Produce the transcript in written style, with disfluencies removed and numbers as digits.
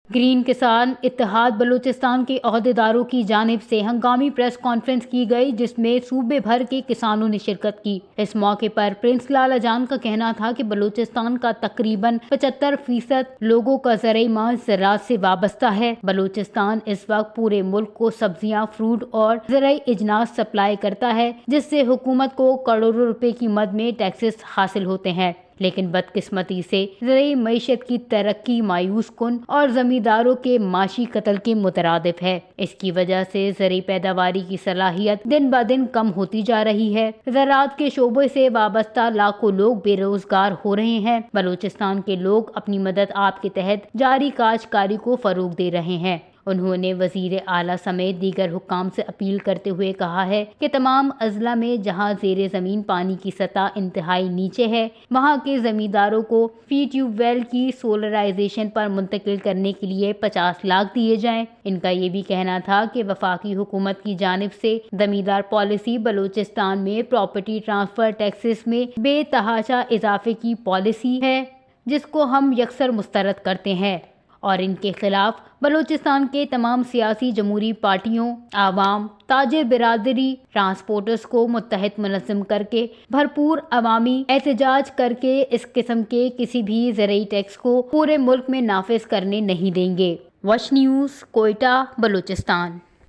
Green किसान इत्तेहाद बलूचिस्तान के ओहदेदारों की जानिब से हंगामी प्रेस कॉन्फ्रेंस की गई, जिसमें सूबे भर के किसानों ने शिरकत की। इस मौके पर प्रिंस लाला जान का कहना था कि बलूचिस्तान का तकरीबन 75% लोगों का ज़राई माल ज़राअत से वाबस्ता है। बलूचिस्तान इस वक्त पूरे मुल्क को सब्जियां, फ्रूट और ज़राई अजनास सप्लाई करता है, जिससे हुकूमत को करोड़ों रुपए की मद में टैक्सेस हासिल होते हैं। लेकिन बदकिस्मती से ज़राई मईशत की तरक्की मायूस कुन और जमींदारों के माशी कत्ल के मुतरादिफ है। इसकी वजह से ज़राई पैदावारी की सलाहियत दिन ब दिन कम होती जा रही है। ज़राअत के शोबे से वाबस्ता लाखों लोग बेरोजगार हो रहे हैं। बलूचिस्तान के लोग अपनी मदद आप के तहत जारी काश्तकारी को फरोग दे रहे हैं। उन्होंने वजीर आला समेत दीगर हुक्काम से अपील करते हुए कहा है कि तमाम अजला में जहां ज़ेरे ज़मीन पानी की सतह इंतहाई नीचे है, वहां के जमींदारों को फी ट्यूबवेल की सोलराइजेशन पर मुंतकिल करने के लिए 50 लाख दिए जाएं। इनका ये भी कहना था कि वफाकी हुकूमत की जानिब से जमींदार पॉलिसी बलूचिस्तान में प्रॉपर्टी ट्रांसफर टैक्सेस में बेतहाशा इजाफे की पॉलिसी है, जिसको हम यकसर मुस्तरद करते हैं और इनके खिलाफ बलूचिस्तान के तमाम सियासी जमहूरी पार्टियों, आवाम, ताजिर बिरादरी, ट्रांसपोर्टर्स को मुत्तहद मुनज़्ज़म करके भरपूर अवामी एहतजाज करके इस किस्म के किसी भी ज़राई टैक्स को पूरे मुल्क में नाफिज करने नहीं देंगे। वश न्यूज़, कोयटा, बलूचिस्तान।